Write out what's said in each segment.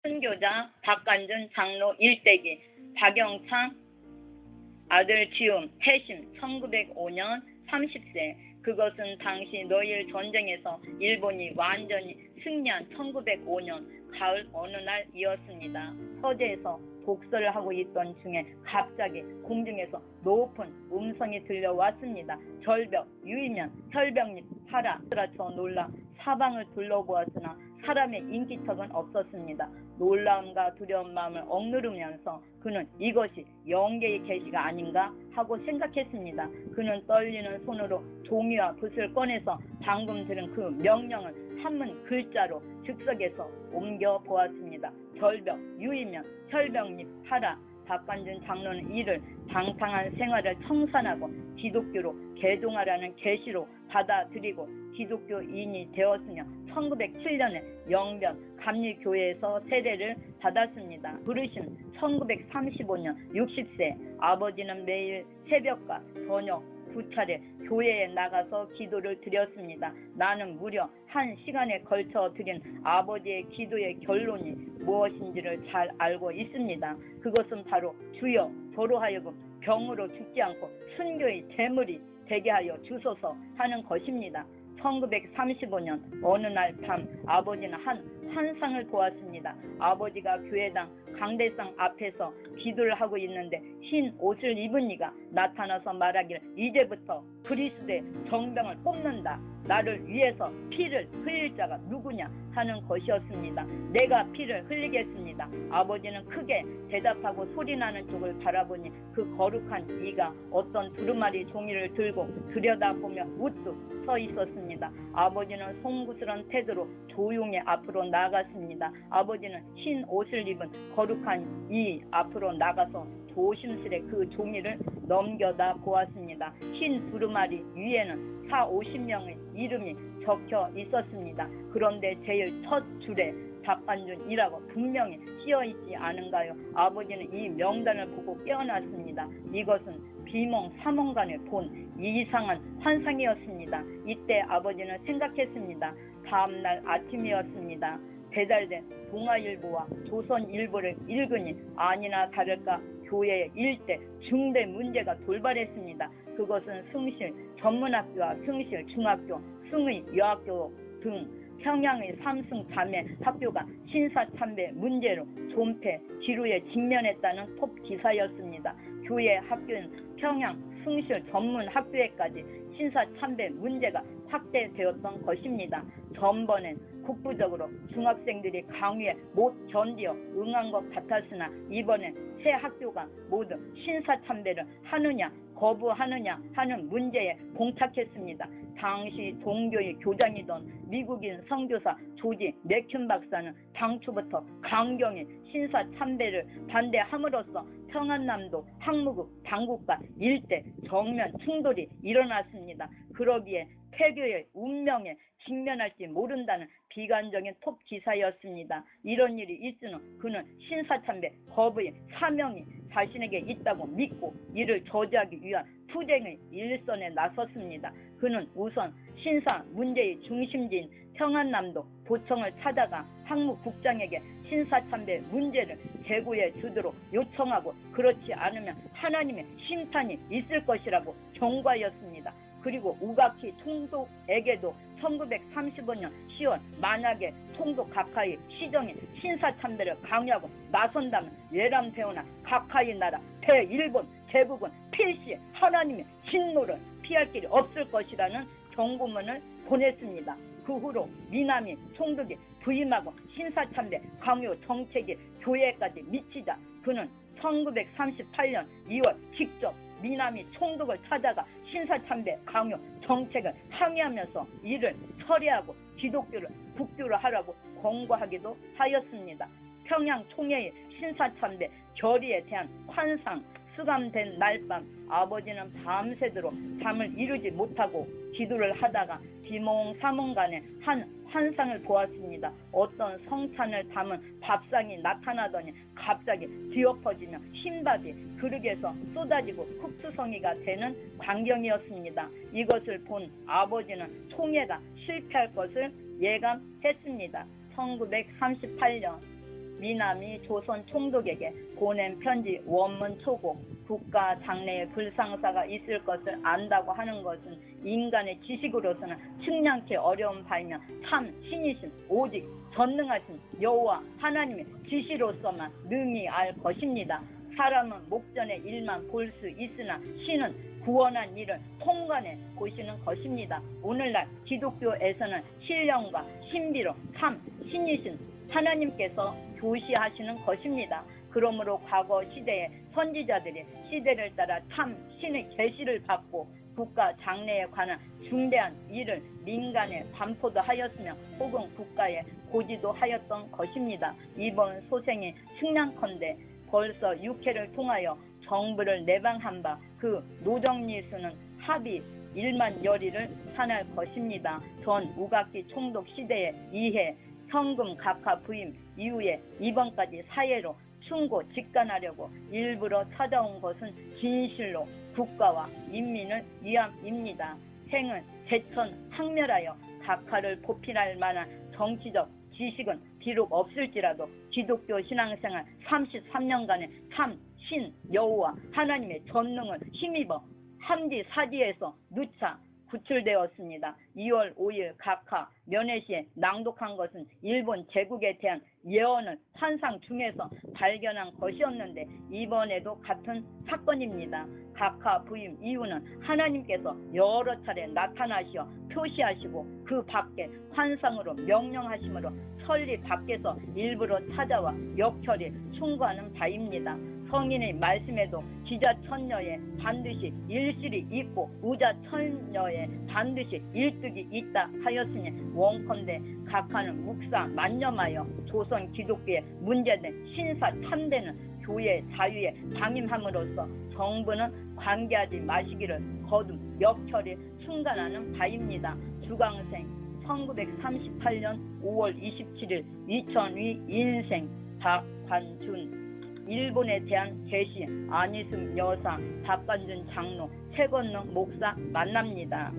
선교자 박관준 장로 일대기, 박영창 아들 지움 해심 1905년 30세. 그것은 당시 노일 전쟁에서 일본이 완전히 승리한 1905년 가을 어느 날이었습니다. 서재에서 독서를 하고 있던 중에 갑자기 공중에서 높은 음성이 들려왔습니다. 절벽, 유이면, 혈병잎, 파라. 저 놀라 사방을 둘러보았으나 사람의 인기척은 없었습니다. 놀라움과 두려운 마음을 억누르면서 그는 이것이 영계의 계시가 아닌가 하고 생각했습니다. 그는 떨리는 손으로 종이와 붓을 꺼내서 방금 들은 그 명령을 한문 글자로 즉석에서 옮겨 보았습니다. 절벽, 유이면, 혈병잎, 파라. 박관준 장로는 이를 방탕한 생활을 청산하고 기독교로 개종하라는 계시로 받아들이고 기독교인이 되었으며 1907년에 영변 감리교회에서 세례를 받았습니다. 부르심 1935년 60세. 아버지는 매일 새벽과 저녁 2차례 교회에 나가서 기도를 드렸습니다. 나는 무려 1시간에 걸쳐 드린 아버지의 기도의 결론이 무엇인지를 잘 알고 있습니다. 그것은 바로 주여 저로 하여금 병으로 죽지 않고 순교의 제물이 되게 하여 주소서 하는 것입니다. 1935년 어느 날 밤 아버지는 환상을 보았습니다. 아버지가 교회당 강대상 앞에서 기도를 하고 있는데 흰 옷을 입은 이가 나타나서 말하기를 이제부터 그리스도의 정병을 뽑는다. 나를 위해서 피를 흘릴 자가 누구냐 하는 것이었습니다. 내가 피를 흘리겠습니다. 아버지는 크게 대답하고 소리나는 쪽을 바라보니 그 거룩한 이가 어떤 두루마리 종이를 들고 들여다보며 우뚝 서 있었습니다. 아버지는 송구스런 태도로 조용히 앞으로 나아갔습니다. 아버지는 흰 옷을 입은 거룩한 이 앞으로 나가서 조심스레 그 종이를 넘겨다 보았습니다. 흰 두루마리 위에는 40-50명의 이름이 적혀 있었습니다. 그런데 제일 첫 줄에 박관준이라고 분명히 쓰여있지 않은가요? 아버지는 이 명단을 보고 깨어났습니다. 이것은 비몽사몽간에 본 이상한 환상이었습니다. 이때 아버지는 생각했습니다. 다음날 아침이었습니다. 배달된 동아일보와 조선일보를 읽으니 아니나 다를까 교회의 일대 중대 문제가 돌발했습니다. 그것은 승실 전문학교와 승실 중학교, 승의 여학교 등 평양의 3승 자매 학교가 신사참배 문제로 존폐 기류에 직면했다는 톱 기사였습니다. 교회 학교는 평양 승실 전문학교에까지 신사참배 문제가 확대되었던 것입니다. 전번엔 국부적으로 중학생들이 강의에 못 견디어 응한 것 같았으나 이번엔 새 학교가 모두 신사참배를 하느냐 거부하느냐 하는 문제에 봉착했습니다. 당시 동교의 교장이던 미국인 선교사 조지 맥큐 박사는 당초부터 강경히 신사참배를 반대함으로써 평안남도 항무국 당국과 일대 정면 충돌이 일어났습니다. 그러기에 폐교의 운명에 직면할지 모른다는 비관적인 톱 기사였습니다. 이런 일이 있으나 그는 신사참배 거부의 사명이 자신에게 있다고 믿고 이를 저지하기 위한 투쟁의 일선에 나섰습니다. 그는 우선 신사 문제의 중심지인 평안남도 도청을 찾아가 항무국장에게 신사참배 문제를 제고해 주도록 요청하고 그렇지 않으면 하나님의 심판이 있을 것이라고 경고하였습니다. 그리고 우가키 총독에게도 1935년 10월 만약에 총독 가카이 시정이 신사참배를 강요하고 나선다면 외람되오나 가카이 나라 대일본 제국은 필시 하나님의 진노를 피할 길이 없을 것이라는 경고문을 보냈습니다. 그 후로 미나미 총독이 부임하고 신사참배 강요 정책이 교회까지 미치자 그는 1938년 2월 직접 미나미 총독을 찾아가 신사참배 강요 정책을 항의하면서 이를 철회하고 기독교를 국교로 하라고 권고하기도 하였습니다. 평양 총회의 신사참배 결의에 대한 환상 수감된 날밤 아버지는 밤새도록 잠을 이루지 못하고 기도를 하다가 비몽사몽간에 한 환상을 보았습니다. 어떤 성찬을 담은 밥상이 나타나더니 갑자기 뒤엎어지며 흰밥이 그릇에서 쏟아지고 흡수성이가 되는 광경이었습니다. 이것을 본 아버지는 총회가 실패할 것을 예감했습니다. 1938년 미남이 조선 총독에게 보낸 편지 원문 초고 국가 장래에 불상사가 있을 것을 안다고 하는 것은 인간의 지식으로서는 측량치 어려운 바이며 참 신이신 오직 전능하신 여호와 하나님의 지시로서만 능히 알 것입니다. 사람은 목전의 일만 볼 수 있으나 신은 구원한 일을 통관해 보시는 것입니다. 오늘날 기독교에서는 신령과 신비로 참 신이신 하나님께서 교시하시는 것입니다. 그러므로 과거 시대의 선지자들이 시대를 따라 참 신의 계시를 받고 국가 장래에 관한 중대한 일을 민간에 반포도 하였으며 혹은 국가에 고지도 하였던 것입니다. 이번 소생이 측량컨대 벌써 6회를 통하여 정부를 내방한 바 그 노정리수는 합의 1만 여리를 산할 것입니다. 전 우각기 총독 시대에 2회 현금 각하 부임 이후에 이번까지 사회로 충고 직관하려고 일부러 찾아온 것은 진실로 국가와 인민을 위함입니다. 생은 제천항멸하여 각하를 보필할 만한 정치적 지식은 비록 없을지라도 기독교 신앙생활 33년간의 참 신 여호와 하나님의 전능을 힘입어 함지 사지에서 누차 구출되었습니다. 2월 5일 각하 면회시에 낭독한 것은 일본 제국에 대한 예언을 환상 중에서 발견한 것이었는데 이번에도 같은 사건입니다. 각하 부임 이유는 하나님께서 여러 차례 나타나시어 표시하시고 그 밖에 환상으로 명령하심으로 천리 밖에서 일부러 찾아와 역혈이 충고하는 바입니다. 성인의 말씀에도 기자천녀에 반드시 일실이 있고 우자천녀에 반드시 일득이 있다 하였으니 원컨대 각하는 묵사 만념하여 조선 기독교에 문제된 신사 참되는 교회 자유에 방임함으로써 정부는 관계하지 마시기를 거듭 역혈이 충간하는 바입니다. 주강생 1938년 5월 27일 2002 인생 박관준 일본에 대한 계시 안희숙 여사 박관준 장로 최건능 목사 만납니다.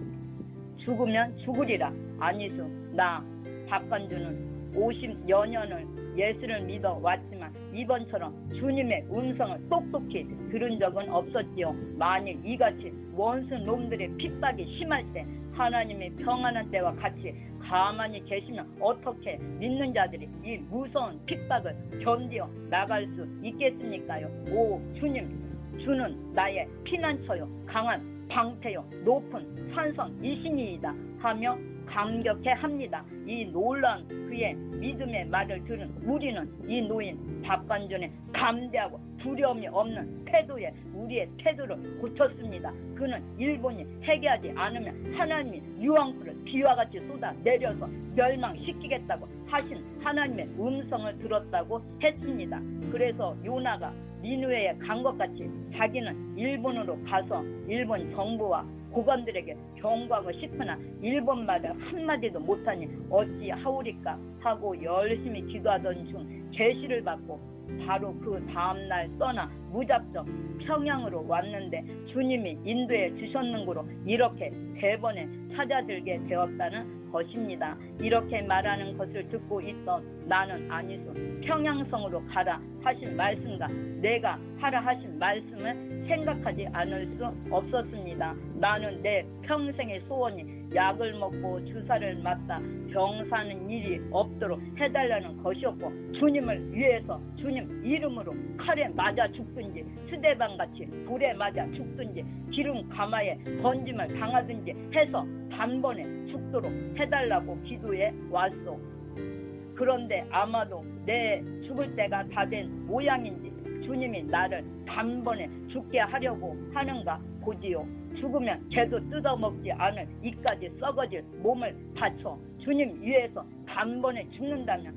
죽으면 죽으리라. 안희숙 나 박관준은 50여 년을 예수를 믿어 왔지만 이번처럼 주님의 음성을 똑똑히 들은 적은 없었지요. 만일 이같이 원수 놈들의 핍박이 심할 때 하나님의 평안한 때와 같이 가만히 계시면 어떻게 믿는 자들이 이 무서운 핍박을 견디어 나갈 수 있겠습니까요? 오 주님, 주는 나의 피난처요 강한 방패요 높은 산성이시니이다 하며 감격해합니다. 이 놀라운 그의 믿음의 말을 들은 우리는 이 노인 박관준의 담대하고 두려움이 없는 태도에 우리의 태도를 고쳤습니다. 그는 일본이 해결하지 않으면 하나님이 유황불을 비와 같이 쏟아 내려서 멸망시키겠다고 하신 하나님의 음성을 들었다고 했습니다. 그래서 요나가 니느웨에 간 것 같이 자기는 일본으로 가서 일본 정부와 고관들에게 경고하고 싶으나 일본말을 한마디도 못하니 어찌하오리까 하고 열심히 기도하던 중 계시를 받고 바로 그 다음날 떠나 무작정 평양으로 왔는데 주님이 인도해 주셨는고로 이렇게 대번에 찾아들게 되었다는 것입니다. 이렇게 말하는 것을 듣고 있던 나는 안희숙 평양성으로 가라 하신 말씀과 내가 하라 하신 말씀을 생각하지 않을 수 없었습니다. 나는 내 평생의 소원이 약을 먹고 주사를 맞다 병 사는 일이 없도록 해달라는 것이었고 주님을 위해서 주님 이름으로 칼에 맞아 죽든지 스데반같이 불에 맞아 죽든지 기름 가마에 던짐을 당하든지 해서 단번에 죽도록 해달라고 기도해 왔소. 그런데 아마도 내 죽을 때가 다 된 모양인지 주님이 나를 단번에 죽게 하려고 하는가 보지요. 죽으면 개도 뜯어먹지 않을 이까지 썩어질 몸을 바쳐 주님 위해서 단번에 죽는다면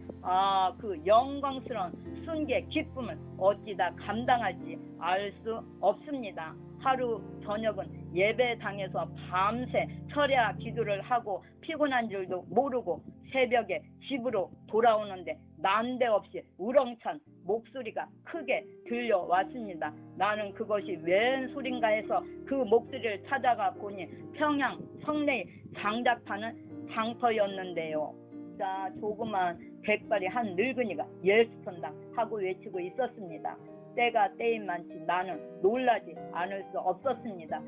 그 영광스러운 순계 기쁨을 어찌다 감당할지 알 수 없습니다. 하루 저녁은 예배당에서 밤새 철야 기도를 하고 피곤한 줄도 모르고 새벽에 집으로 돌아오는데 난데없이 우렁찬 목소리가 크게 들려왔습니다. 나는 그것이 웬 소린가 해서 그 목소리를 찾아가 보니 평양 성내의 장작파는 장터였는데요. 숫자 조그만 백발의 한 늙은이가 예수천당 하고 외치고 있었습니다. 때가 때인 만치 나는 놀라지 않을 수 없었습니다.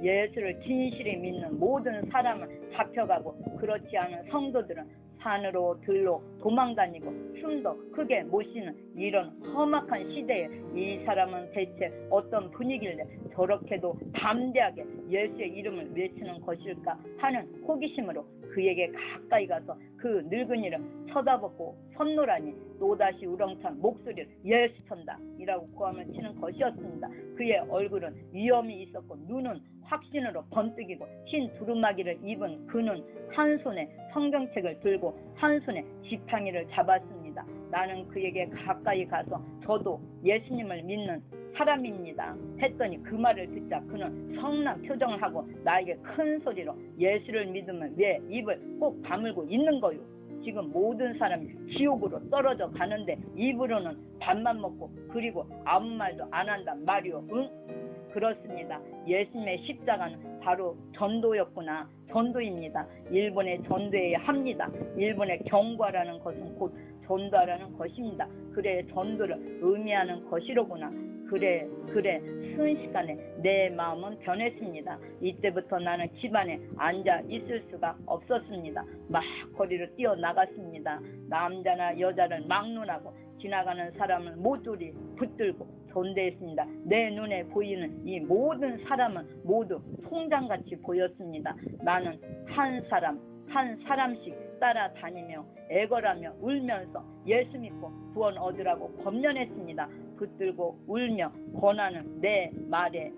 예수를 진실히 믿는 모든 사람은 잡혀가고 그렇지 않은 성도들은 산으로 들로 도망다니고 숨도 크게 못 쉬는 이런 험악한 시대에 이 사람은 대체 어떤 분위기길래 저렇게도 담대하게 예수의 이름을 외치는 것일까 하는 호기심으로 그에게 가까이 가서 그 늙은이를 쳐다보고 섭노라니 또다시 우렁찬 목소리를 예수천당이라고 고함을 치는 것이었습니다. 그의 얼굴은 위험이 있었고 눈은 확신으로 번뜩이고 흰 두루마기를 입은 그는 한 손에 성경책을 들고 한 손에 지팡이를 잡았습니다. 나는 그에게 가까이 가서 저도 예수님을 믿는 사람입니다 했더니 그 말을 듣자 그는 성난 표정을 하고 나에게 큰 소리로 예수를 믿으면 왜 입을 꼭 다물고 있는 거요? 지금 모든 사람이 지옥으로 떨어져 가는데 입으로는 밥만 먹고 그리고 아무 말도 안 한단 말이오. 응? 그렇습니다. 예수님의 십자가는 바로 전도였구나. 전도입니다. 일본에 전도해야 합니다. 일본에 경과라는 것은 곧 전도하라는 것입니다. 그래 전도를 의미하는 것이로구나. 그래 순식간에 내 마음은 변했습니다. 이때부터 나는 집안에 앉아 있을 수가 없었습니다. 막 거리로 뛰어나갔습니다. 남자나 여자를 막론하고 지나가는 사람을 모조리 붙들고 존대했습니다. 내 눈에 보이는 이 모든 사람은 모두 송장같이 보였습니다. 나는 한 사람씩 따라다니며 애걸하며 울면서 예수 믿고 구원 얻으라고 권면했습니다. 붙들고 울며 권하는 내 말에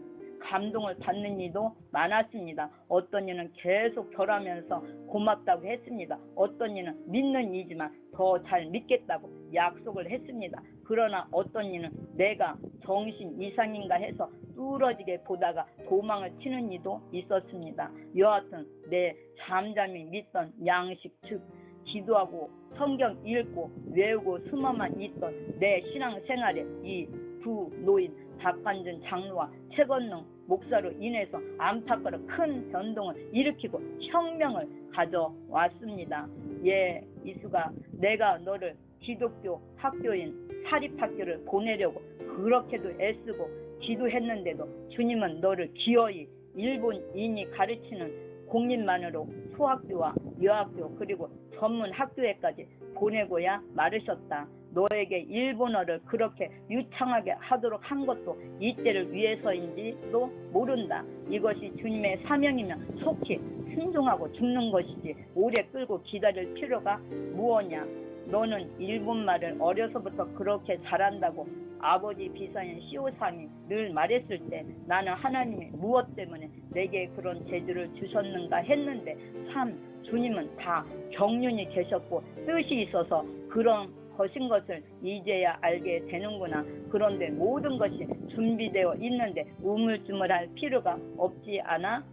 감동을 받는 이도 많았습니다. 어떤 이는 계속 절하면서 고맙다고 했습니다. 어떤 이는 믿는 이지만 더 잘 믿겠다고 약속을 했습니다. 그러나 어떤 이는 내가 정신 이상인가 해서 뚫어지게 보다가 도망을 치는 이도 있었습니다. 여하튼 내 잠잠히 믿던 양식 즉 기도하고 성경 읽고 외우고 숨어만 있던 내 신앙생활에 이 두 노인 박관준 장로와 최건능 목사로 인해서 안팎으로 큰 변동을 일으키고 혁명을 가져왔습니다. 예, 이수가 내가 너를 기독교 학교인 사립학교를 보내려고 그렇게도 애쓰고 기도했는데도 주님은 너를 기어이 일본인이 가르치는 공립만으로 소학교와 여학교 그리고 전문 학교에까지 보내고야 마르셨다. 너에게 일본어를 그렇게 유창하게 하도록 한 것도 이때를 위해서인지도 모른다. 이것이 주님의 사명이면 속히 순종하고 죽는 것이지 오래 끌고 기다릴 필요가 무엇냐. 너는 일본말을 어려서부터 그렇게 잘한다고 아버지 비서인 시오삼이 늘 말했을 때 나는 하나님이 무엇 때문에 내게 그런 재주를 주셨는가 했는데 참 주님은 다 경륜이 계셨고 뜻이 있어서 그런 것인 것을 이제야 알게 되는구나. 그런데 모든 것이 준비되어 있는데 우물쭈물할 필요가 없지 않아?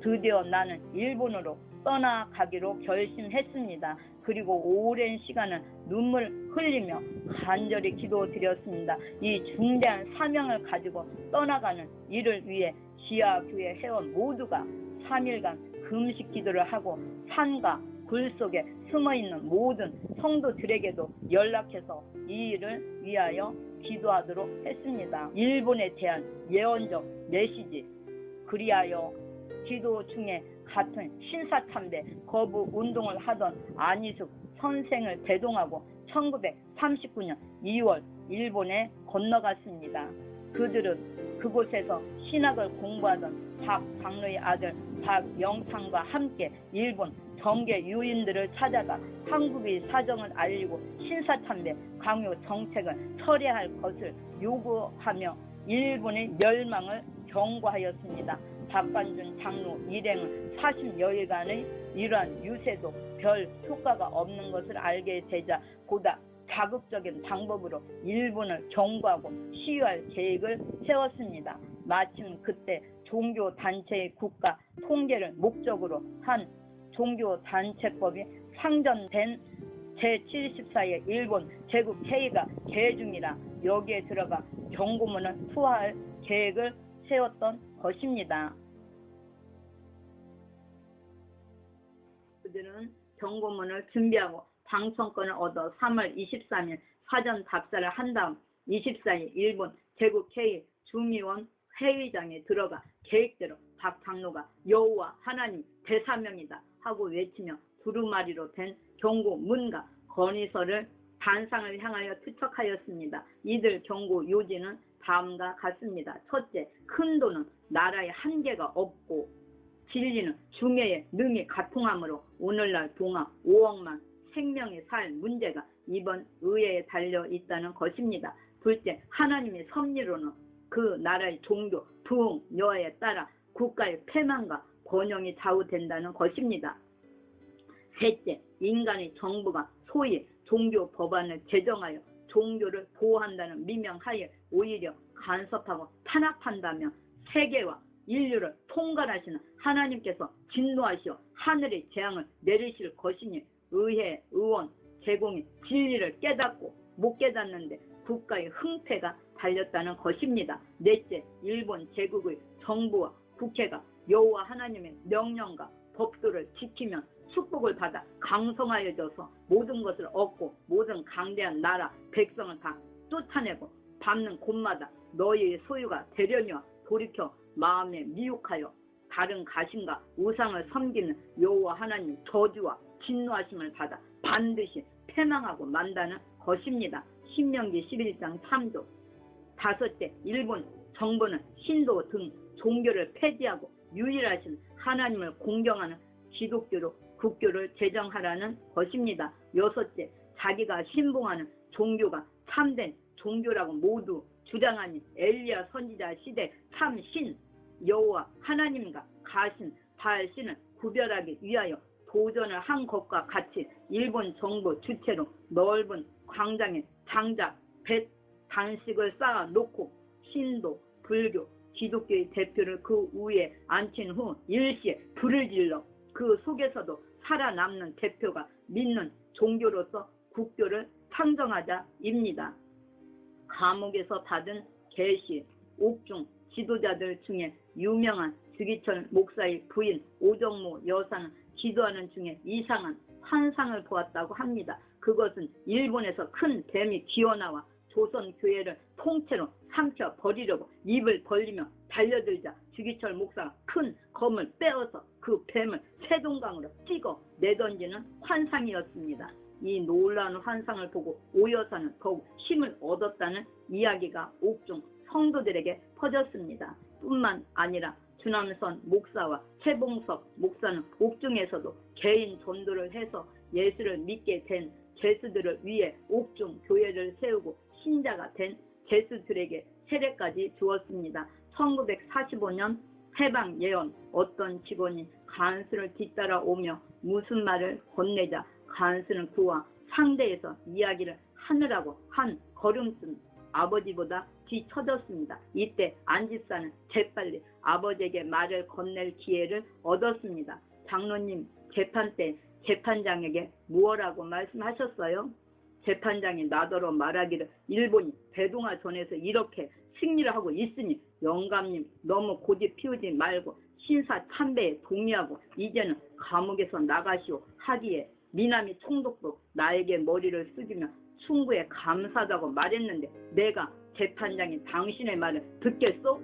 드디어 나는 일본으로 떠나가기로 결심했습니다. 그리고 오랜 시간은 눈물 흘리며 간절히 기도드렸습니다. 이 중대한 사명을 가지고 떠나가는 일을 위해 지하교회 회원 모두가 3일간 금식 기도를 하고 산과 굴 속에 숨어있는 모든 성도들에게도 연락해서 이 일을 위하여 기도하도록 했습니다. 일본에 대한 예언적 메시지 그리하여 기도 중에 같은 신사참배 거부 운동을 하던 안희숙 선생을 대동하고 1939년 2월 일본에 건너갔습니다. 그들은 그곳에서 신학을 공부하던 박 장로의 아들 박영창과 함께 일본 정계 유인들을 찾아가 한국의 사정을 알리고 신사참배 강요 정책을 철회할 것을 요구하며 일본의 멸망을 경고하였습니다. 박관준 장로 일행은 40여일간의 이러한 유세도 별 효과가 없는 것을 알게 되자 보다 자극적인 방법으로 일본을 경고하고 시위할 계획을 세웠습니다. 마침 그때 종교단체의 국가 통제를 목적으로 한 종교단체법이 상정된 제74의 일본 제국회의가 개회 중이라 여기에 들어가 경고문을 투하할 계획을 세웠던 것입니다. 이들은 경고문을 준비하고 당첨권을 얻어 3월 23일 사전 답사를 한 다음 24일 일본 제국 회의 중의원 회의장에 들어가 계획대로 박 장로가 여호와 하나님 대사명이다 하고 외치며 두루마리로 된 경고문과 건의서를 단상을 향하여 투척하였습니다. 이들 경고 요지는 다음과 같습니다. 첫째, 큰 돈은 나라의 한계가 없고 진리는 중해의 능히 가통하므로 오늘날 동화 5억만 생명이 살 문제가 이번 의회에 달려 있다는 것입니다. 둘째, 하나님의 섭리로는 그 나라의 종교, 부흥, 여하에 따라 국가의 패망과 번영이 좌우된다는 것입니다. 셋째, 인간의 정부가 소위 종교 법안을 제정하여 종교를 보호한다는 미명하에 오히려 간섭하고 탄압한다며 세계와 인류를 통괄하시는 하나님께서 진노하시어 하늘의 재앙을 내리실 것이니 의회, 의원, 제공이 진리를 깨닫고 못 깨닫는데 국가의 흥패가 달렸다는 것입니다. 넷째, 일본 제국의 정부와 국회가 여호와 하나님의 명령과 법도를 지키면 축복을 받아 강성하여져서 모든 것을 얻고 모든 강대한 나라 백성을 다 쫓아내고 밟는 곳마다 너희의 소유가 되려니와 돌이켜 마음에 미혹하여 다른 가신과 우상을 섬기는 여호와 하나님 저주와 진노하심을 받아 반드시 패망하고 만다는 것입니다. 신명기 11장 3조. 다섯째, 일본 정부는 신도 등 종교를 폐지하고 유일하신 하나님을 공경하는 기독교로 국교를 제정하라는 것입니다. 여섯째, 자기가 신봉하는 종교가 참된 종교라고 모두 주장하니 엘리야 선지자 시대 참신 여호와 하나님과 가신 바알신을 구별하기 위하여 도전을 한 것과 같이 일본 정부 주체로 넓은 광장에 장작, 뱃, 단식을 쌓아 놓고 신도, 불교, 기독교의 대표를 그 위에 앉힌 후 일시에 불을 질러 그 속에서도 살아남는 대표가 믿는 종교로서 국교를 창정하자입니다. 감옥에서 받은 계시, 옥중 지도자들 중에 유명한 주기철 목사의 부인 오정모 여사는 기도하는 중에 이상한 환상을 보았다고 합니다. 그것은 일본에서 큰 뱀이 기어나와 조선교회를 통째로 삼켜 버리려고 입을 벌리며 달려들자 주기철 목사가 큰 검을 빼어서 그 뱀을 세동강으로 찍어 내던지는 환상이었습니다. 이 놀라운 환상을 보고 오 여사는 더욱 힘을 얻었다는 이야기가 옥중 성도들에게 퍼졌습니다. 뿐만 아니라 주남선 목사와 최봉석 목사는 옥중에서도 개인 전도를 해서 예수를 믿게 된 제수들을 위해 옥중 교회를 세우고 신자가 된 제수들에게 세례까지 주었습니다. 1945년 해방 예언 어떤 직원이 간수를 뒤따라오며 무슨 말을 건네자 간수는 그와 상대에서 이야기를 하느라고 한 걸음쯤 아버지보다 뒤처졌습니다. 이때 안집사는 재빨리 아버지에게 말을 건넬 기회를 얻었습니다. 장로님, 재판 때 재판장에게 무엇라고 말씀하셨어요? 재판장이 나더러 말하기를 일본이 대동아 전에서 이렇게 승리를 하고 있으니 영감님 너무 고집 피우지 말고 신사 참배에 동의하고 이제는 감옥에서 나가시오 하기에 미나미 총독도 나에게 머리를 숙이며 충고에 감사하다고 말했는데 내가 재판장이 당신의 말을 듣겠소?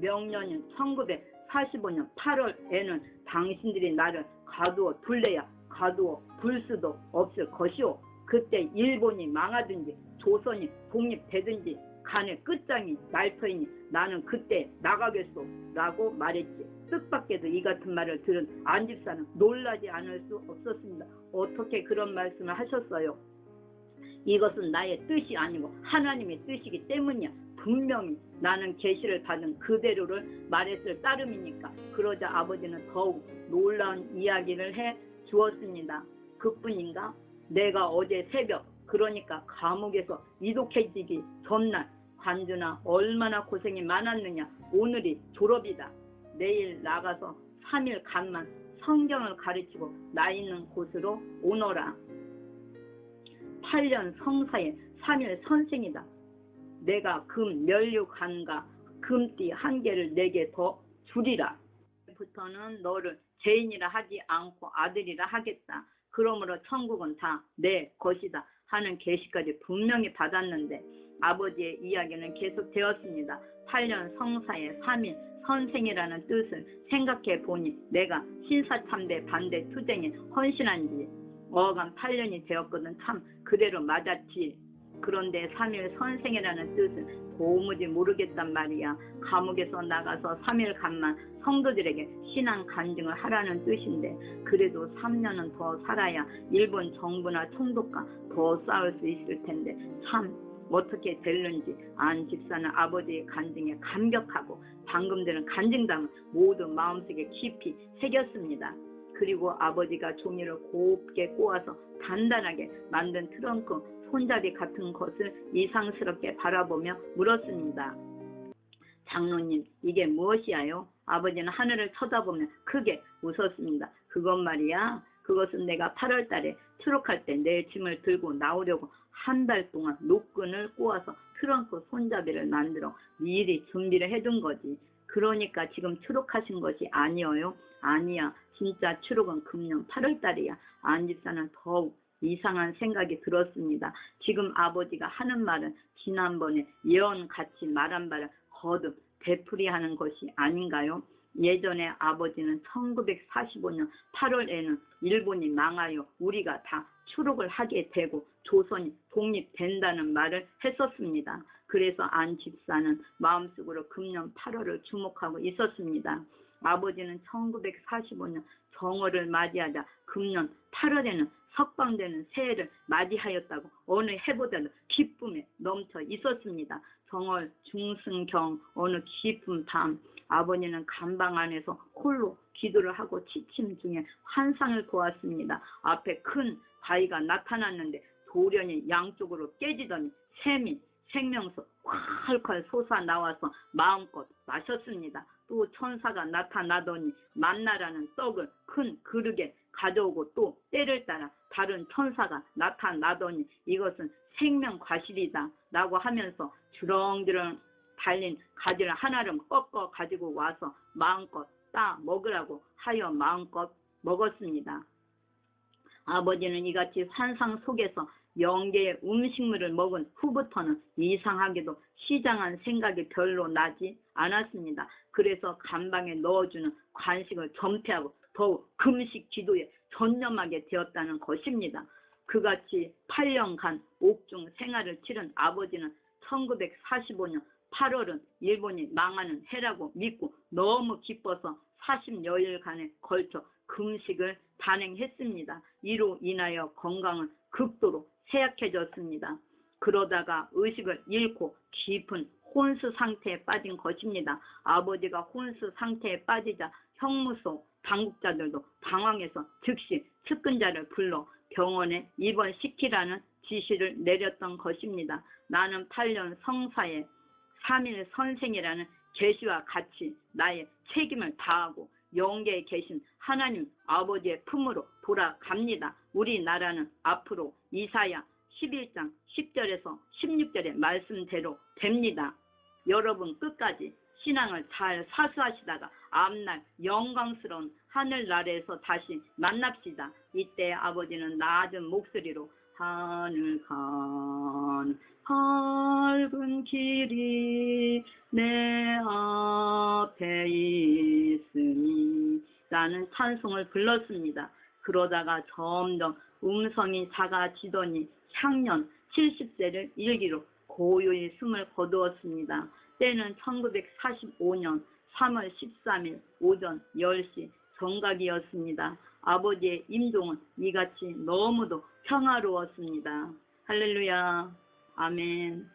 명년인 1945년 8월에는 당신들이 나를 가두어 둘래야 가두어 둘 수도 없을 것이오. 그때 일본이 망하든지 조선이 독립되든지 간의 끝장이 날 터이니 나는 그때 나가겠소 라고 말했지. 뜻밖에도 이 같은 말을 들은 안집사는 놀라지 않을 수 없었습니다. 어떻게 그런 말씀을 하셨어요? 이것은 나의 뜻이 아니고 하나님의 뜻이기 때문이야. 분명히 나는 계시를 받은 그대로를 말했을 따름이니까. 그러자 아버지는 더욱 놀라운 이야기를 해 주었습니다. 그뿐인가? 내가 어제 새벽 그러니까 감옥에서 이독해지기 전날 관주나 얼마나 고생이 많았느냐. 오늘이 졸업이다. 내일 나가서 3일간만 성경을 가르치고 나 있는 곳으로 오너라. 8년 성사에 3일 선생이다. 내가 금 면류관과 금띠 1개를 내게 더 주리라. 부터는 너를 죄인이라 하지 않고 아들이라 하겠다. 그러므로 천국은 다 내 것이다 하는 계시까지 분명히 받았는데 아버지의 이야기는 계속되었습니다. 8년 성사의 3일 선생이라는 뜻을 생각해 보니 내가 신사참배 반대 투쟁에 헌신한 지 어간 8년이 되었거든. 참 그대로 맞았지. 그런데 3일 선생이라는 뜻을 도무지 모르겠단 말이야. 감옥에서 나가서 3일간만 성도들에게 신앙 간증을 하라는 뜻인데 그래도 3년은 더 살아야 일본 정부나 총독과 더 싸울 수 있을 텐데 참 어떻게 될는지 안 집사는 아버지의 간증에 감격하고 방금 들은 간증담을 모두 마음속에 깊이 새겼습니다. 그리고 아버지가 종이를 곱게 꼬아서 단단하게 만든 트렁크 손잡이 같은 것을 이상스럽게 바라보며 물었습니다. 장로님, 이게 무엇이야요? 아버지는 하늘을 쳐다보며 크게 웃었습니다. 그것 말이야. 그것은 내가 8월 달에 추록할 때 내 짐을 들고 나오려고 한 달 동안 노끈을 꼬아서 트렁크 손잡이를 만들어 미리 준비를 해둔 거지. 그러니까 지금 추록하신 것이 아니어요? 아니야. 진짜 추록은 금년 8월 달이야. 안 집사는 더욱 이상한 생각이 들었습니다. 지금 아버지가 하는 말은 지난번에 예언같이 말한 바를 거듭 되풀이하는 것이 아닌가요? 예전에 아버지는 1945년 8월에는 일본이 망하여 우리가 다 추록을 하게 되고 조선이 독립된다는 말을 했었습니다. 그래서 안 집사는 마음속으로 금년 8월을 주목하고 있었습니다. 아버지는 1945년 정월을 맞이하자 금년 8월에는 석방되는 새해를 맞이하였다고 어느 해보다도 기쁨에 넘쳐 있었습니다. 정월 중승경 어느 깊은 밤 아버지는 감방 안에서 홀로 기도를 하고 취침 중에 환상을 보았습니다. 앞에 큰 바위가 나타났는데 돌연히 양쪽으로 깨지더니 샘이 생명수 콸콸 솟아나와서 마음껏 마셨습니다. 또 천사가 나타나더니 만나라는 떡을 큰 그릇에 가져오고 또 때를 따라 다른 천사가 나타나더니 이것은 생명과실이다 라고 하면서 주렁주렁 달린 가지를 하나를 꺾어 가지고 와서 마음껏 따 먹으라고 하여 마음껏 먹었습니다. 아버지는 이같이 환상 속에서 영계의 음식물을 먹은 후부터는 이상하게도 시장한 생각이 별로 나지 않았습니다. 그래서 감방에 넣어주는 관식을 전폐하고 더욱 금식 기도에 전념하게 되었다는 것입니다. 그같이 8년간 옥중 생활을 치른 아버지는 1945년 8월은 일본이 망하는 해라고 믿고 너무 기뻐서 40여일간에 걸쳐 금식을 단행했습니다. 이로 인하여 건강은 극도로 쇠약해졌습니다. 그러다가 의식을 잃고 깊은 혼수 상태에 빠진 것입니다. 아버지가 혼수 상태에 빠지자 형무소 당국자들도 당황해서 즉시 측근자를 불러 병원에 입원시키라는 지시를 내렸던 것입니다. 나는 8년 성사에 3일 선생이라는 계시와 같이 나의 책임을 다하고 영계에 계신 하나님 아버지의 품으로 돌아갑니다. 우리나라는 앞으로 이사야 11장 10절에서 16절의 말씀대로 됩니다. 여러분 끝까지 신앙을 잘 사수하시다가 앞날 영광스러운 하늘나라에서 다시 만납시다. 이때 아버지는 낮은 목소리로 하늘 간 밝은 길이 내 앞에 있으니 라는 찬송을 불렀습니다. 그러다가 점점 음성이 작아지더니 향년 70세를 일기로 고요히 숨을 거두었습니다. 때는 1945년 3월 13일 오전 10시 정각이었습니다. 아버지의 임종은 이같이 너무도 평화로웠습니다. 할렐루야. 아멘.